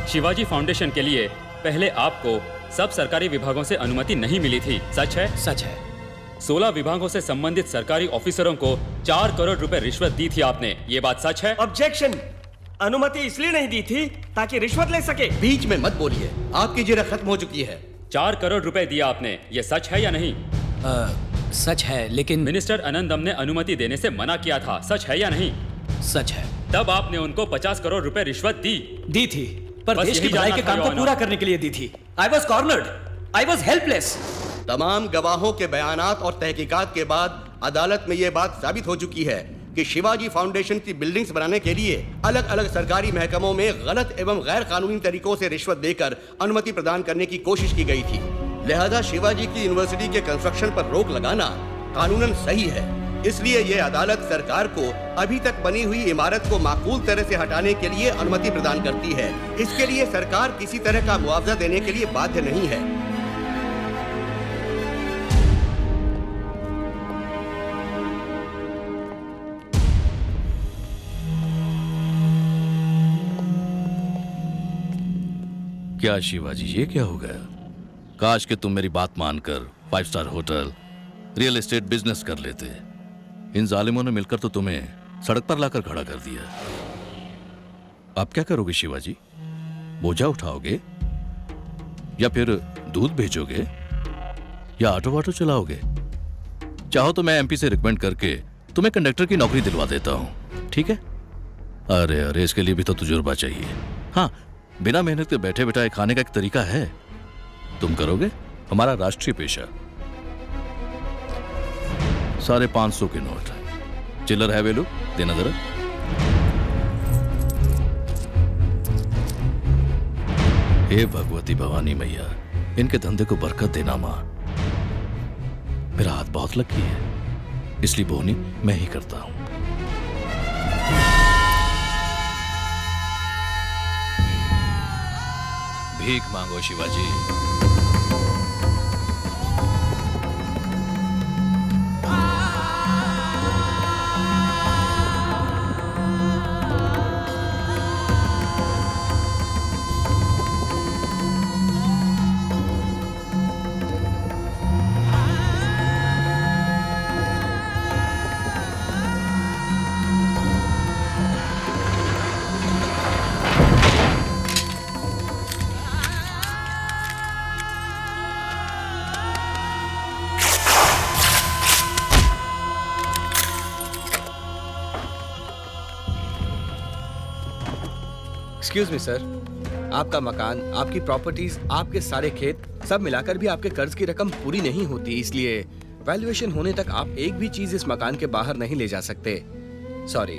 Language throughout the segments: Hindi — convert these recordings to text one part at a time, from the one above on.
शिवाजी फाउंडेशन के लिए पहले आपको सब सरकारी विभागों से अनुमति नहीं मिली थी, सच है? सच है। 16 विभागों से संबंधित सरकारी ऑफिसरों को 4 करोड़ रुपए रिश्वत दी थी आपने, ये बात सच है? ऑब्जेक्शन। अनुमति इसलिए नहीं दी थी ताकि रिश्वत ले सके। बीच में मत बोलिए, आपकी जिरह खत्म हो चुकी है। 4 करोड़ रुपए दिया आपने, ये सच है या नहीं? सच है, लेकिन मिनिस्टर आनंदम ने अनुमति देने से मना किया था, सच है या नहीं? सच है। तब आपने उनको 50 करोड़ रुपए रिश्वत दी थी, पर देश की भलाई के काम को पूरा करने के लिए दी थी। I was cornered, I was helpless। तमाम गवाहों के बयानात और तहकीकात के बाद अदालत में यह बात साबित हो चुकी है कि शिवाजी फाउंडेशन की बिल्डिंग्स बनाने के लिए अलग अलग सरकारी महकमों में गलत एवं गैर कानूनी तरीकों से रिश्वत देकर अनुमति प्रदान करने की कोशिश की गई थी। लिहाजा शिवाजी की यूनिवर्सिटी के कंस्ट्रक्शन पर रोक लगाना कानूनन सही है। इसलिए यह अदालत सरकार को अभी तक बनी हुई इमारत को माकूल तरह से हटाने के लिए अनुमति प्रदान करती है। इसके लिए सरकार किसी तरह का मुआवजा देने के लिए बाध्य नहीं है। क्या शिवाजी, ये क्या हो गया? काश कि तुम मेरी बात मानकर 5 star hotel, real estate business कर लेते। इन जालिमों ने मिलकर तो तुम्हें सड़क पर लाकर खड़ा कर दिया। अब क्या करोगे शिवाजी? बोझा उठाओगे या फिर दूध भेजोगे या ऑटो वाटो चलाओगे? चाहो तो मैं एमपी से रिकमेंड करके तुम्हें कंडक्टर की नौकरी दिलवा देता हूं, ठीक है? अरे अरे, इसके लिए भी तो तजुर्बा चाहिए। हाँ, बिना मेहनत के बैठे बैठाए खाने का एक तरीका है, तुम करोगे? हमारा राष्ट्रीय पेशा। 550 के नोट, चिल्लर है वेलू, देना जरा। हे भगवती भवानी मैया, इनके धंधे को बरकत देना मां। मेरा हाथ बहुत लकी है, इसलिए बोनी मैं ही करता हूं। भीख मांगो शिवाजी। एक्सक्यूज मी सर, आपका मकान, आपकी प्रॉपर्टीज, आपके सारे खेत सब मिलाकर भी आपके कर्ज की रकम पूरी नहीं होती, इसलिए वैल्यूएशन होने तक आप एक भी चीज इस मकान के बाहर नहीं ले जा सकते। सॉरी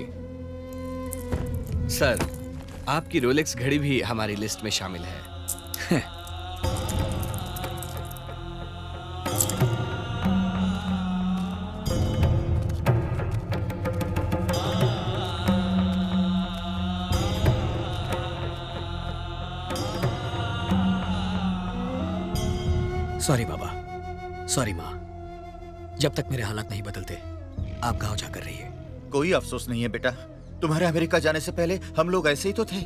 सर, आपकी रोलेक्स घड़ी भी हमारी लिस्ट में शामिल है। सॉरी बाबा, सॉरी माँ। जब तक मेरे हालात नहीं बदलते आप गांव जाकर रहिए। कोई अफसोस नहीं है बेटा, तुम्हारे अमेरिका जाने से पहले हम लोग ऐसे ही तो थे।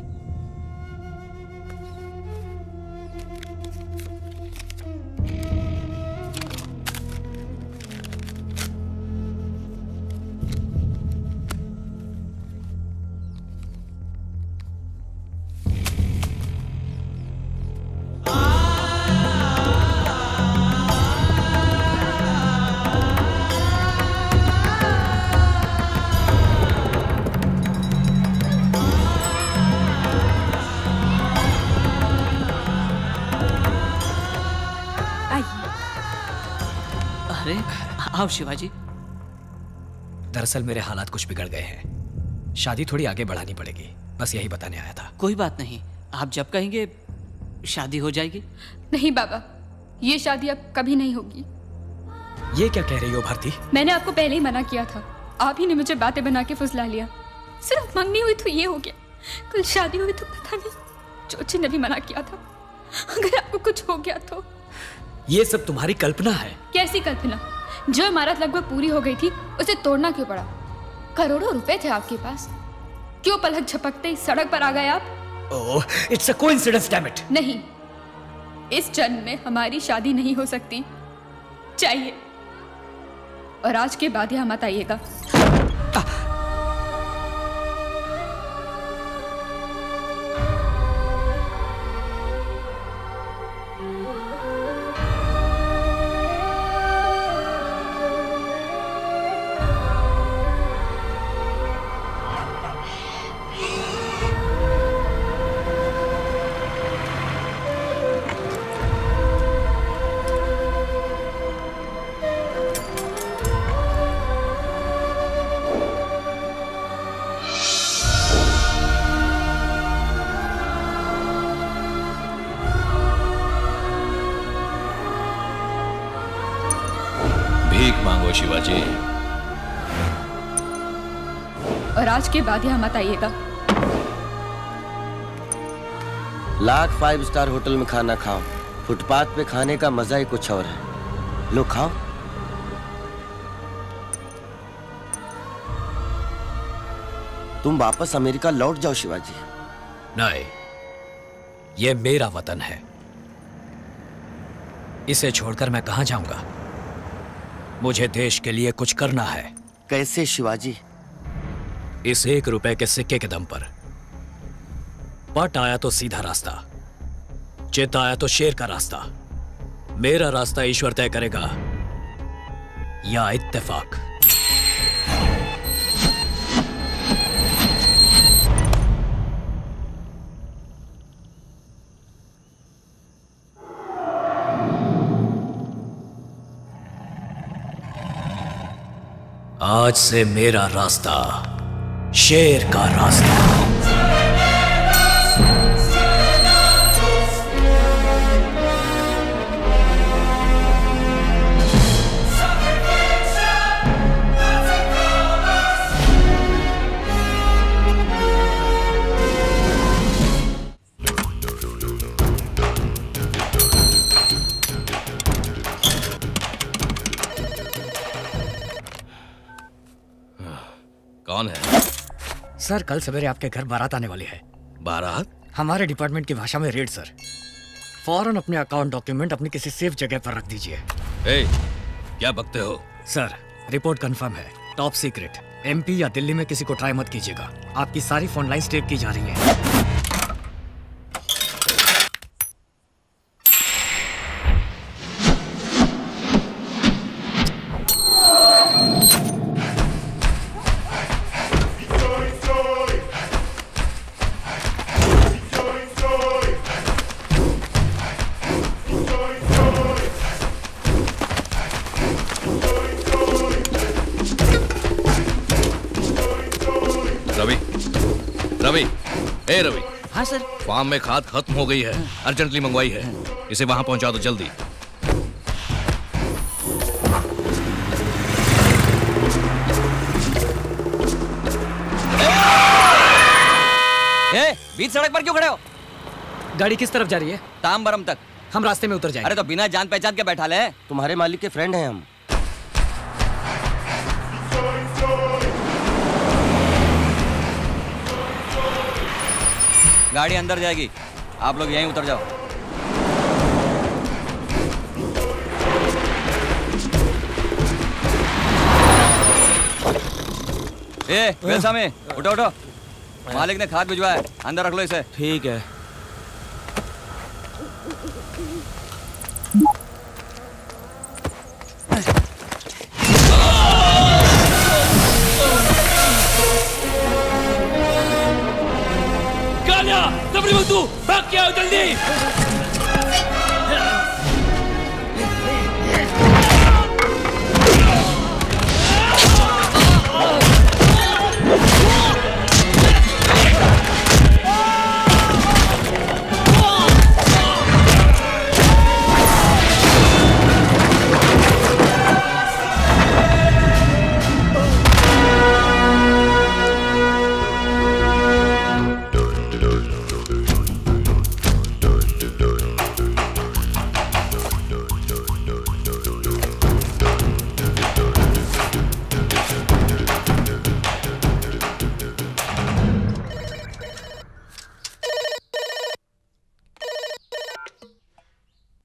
आओ शिवाजी। दरअसल मेरे हालात कुछ बिगड़ गए हैं, शादी थोड़ी आगे बढ़ानी पड़ेगी, बस यही बताने आया था। कोई बात नहीं, आप जब कहेंगे शादी हो जाएगी। नहीं बाबा, ये शादी अब कभी नहीं होगी। ये क्या कह रही हो भारती? मैंने आपको पहले ही मना किया था, आप ही ने मुझे बातें बना के फुसला लिया। सिर्फ मंगनी हुई तो ये हो गया, कल शादी हुई तो पता नहीं। चोची ने भी मना किया था, अगर आपको कुछ हो गया तो। ये सब तुम्हारी कल्पना है। कैसी कल्पना? जो इमारत लगभग पूरी हो गई थी उसे तोड़ना क्यों पड़ा? करोड़ों रुपए थे आपके पास, क्यों पलक झपकते ही सड़क पर आ गए आप? Oh, it's a coincidence, damn it. नहीं, इस जन्म में हमारी शादी नहीं हो सकती। चाहिए, और आज के बाद यहाँ मत आइएगा। मांगो शिवाजी, और आज के बाद यहाँ मत आइएगा। लाख 5 स्टार होटल में खाना खाओ, फुटपाथ पे खाने का मजा ही कुछ और है। लो खाओ। तुम वापस अमेरिका लौट जाओ शिवाजी। नहीं, ये मेरा वतन है, इसे छोड़कर मैं कहां जाऊंगा? मुझे देश के लिए कुछ करना है। कैसे शिवाजी? इस 1 रुपए के सिक्के के दम पर। पट आया तो सीधा रास्ता, चित आया तो शेर का रास्ता। मेरा रास्ता ईश्वर तय करेगा या इत्तेफाक। आज से मेरा रास्ता शेर का रास्ता। कौन है? सर, कल सवेरे आपके घर बारात आने वाली है। बारात? हमारे डिपार्टमेंट की भाषा में रेड सर। फौरन अपने अकाउंट डॉक्यूमेंट अपनी किसी सेफ जगह पर रख दीजिए। क्या बकते हो? सर, रिपोर्ट कंफर्म है, टॉप सीक्रेट। एमपी या दिल्ली में किसी को ट्राई मत कीजिएगा। आपकी सारी फोन लाइंस टेप की जा रही हैं। रवि। हाँ सर। फार्म में खाद खत्म हो गई है, अर्जेंटली मंगवाई है। इसे वहां पहुंचा दो जल्दी। बीच सड़क पर क्यों खड़े हो? गाड़ी किस तरफ जा रही है? तामबरम तक। हम रास्ते में उतर जाएंगे। अरे तो बिना जान पहचान के बैठा ले। तुम्हारे मालिक के फ्रेंड हैं हम। गाड़ी अंदर जाएगी, आप लोग यहीं उतर जाओ। बेलसामी, उठो उठो। मालिक ने खाद भिजवाया, अंदर रख लो इसे। ठीक है। तू भाग के आओ जल्दी।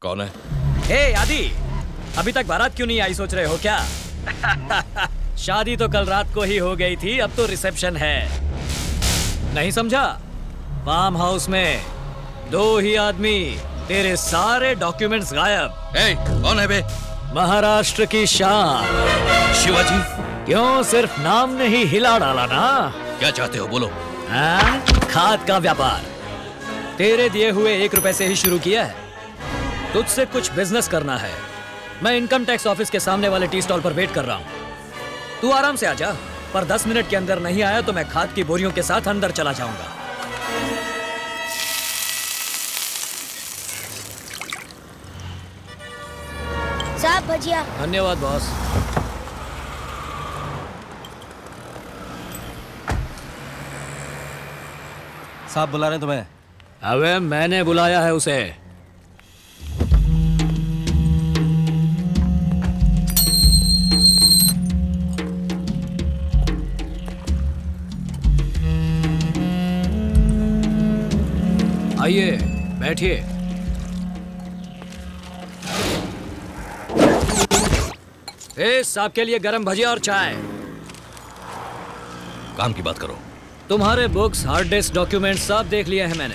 कौन है? हे आदि, अभी तक बारात क्यों नहीं आई, सोच रहे हो क्या? शादी तो कल रात को ही हो गई थी, अब तो रिसेप्शन है। नहीं समझा? फार्म हाउस में 2 ही आदमी, तेरे सारे डॉक्यूमेंट्स गायब। कौन है बे? महाराष्ट्र की शान शिवाजी। क्यों सिर्फ नाम ने ही हिला डाला ना? क्या चाहते हो बोलो? खाद का व्यापार तेरे दिए हुए 1 रुपए से ही शुरू किया है। तुझसे कुछ बिजनेस करना है। मैं इनकम टैक्स ऑफिस के सामने वाले टी स्टॉल पर वेट कर रहा हूँ। तू आराम से आजा, पर 10 मिनट के अंदर नहीं आया तो मैं खाद की बोरियों के साथ अंदर चला जाऊंगा। साहब भजिया। धन्यवाद बॉस। साहब बुला रहे हैं तुम्हें। अबे मैंने बुलाया है उसे। आइए बैठिए। साहब के लिए गरम भजिया और चाय। काम की बात करो। तुम्हारे बुक्स, हार्ड डिस्क, डॉक्यूमेंट सब देख लिए हैं मैंने।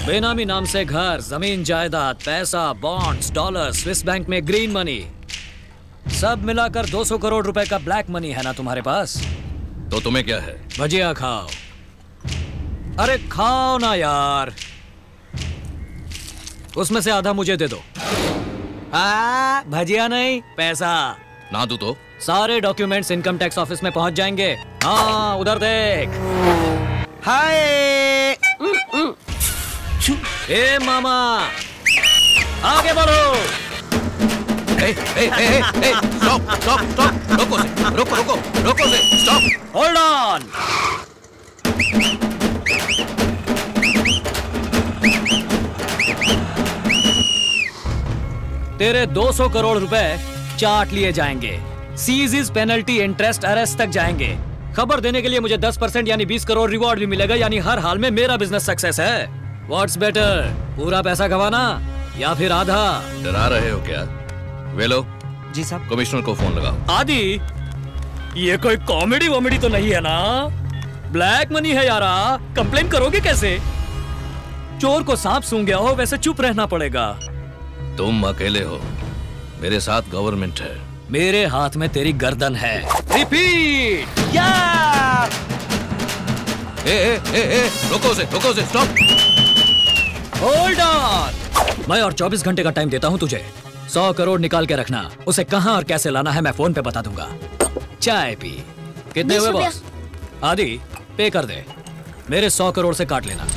बेनामी नाम से घर, जमीन, जायदाद, पैसा, बॉन्ड्स, डॉलर, स्विस बैंक में ग्रीन मनी, सब मिलाकर 200 करोड़ रुपए का ब्लैक मनी है ना तुम्हारे पास? तो तुम्हें क्या है? भजिया खाओ। अरे खाओ ना यार। उसमें से आधा मुझे दे दो। भजिया नहीं, पैसा। ना दूं तो? सारे डॉक्यूमेंट्स इनकम टैक्स ऑफिस में पहुंच जाएंगे। हाँ उधर देख। हाय। ए मामा, आगे बढ़ो। स्टॉप स्टॉप स्टॉप, रोको से, रोको से, स्टॉप। Hold on. तेरे 200 करोड़ रुपए चाट लिए जाएंगे। सीज पेनल्टी, इंटरेस्ट, अरेस्ट तक जाएंगे। खबर देने के लिए मुझे 10% यानी 20 करोड़ रिवॉर्ड भी मिलेगा। यानी हर हाल में मेरा बिजनेस सक्सेस है। व्हाट्स बेटर, पूरा पैसा गवाना या फिर आधा? डरा रहे हो क्या? वेलो। जी साहब। कमिश्नर को फोन लगाओ। आदि, ये कोई कॉमेडी वॉमेडी तो नहीं है ना? ब्लैक मनी है यारा, कंप्लेन करोगे कैसे? चोर को सांप सूंघ गया हो वैसे चुप रहना पड़ेगा। तुम अकेले हो, मेरे साथ गवर्नमेंट है। मेरे हाथ में तेरी गर्दन है। रिपीट। या! रोको से, स्टॉप। Hold on. मैं और 24 घंटे का टाइम देता हूं तुझे। 100 करोड़ निकाल के रखना। उसे कहां और कैसे लाना है मैं फोन पे बता दूंगा। चाय पी। कितने हुए बॉस? आदि पे कर दे। मेरे 100 करोड़ से काट लेना।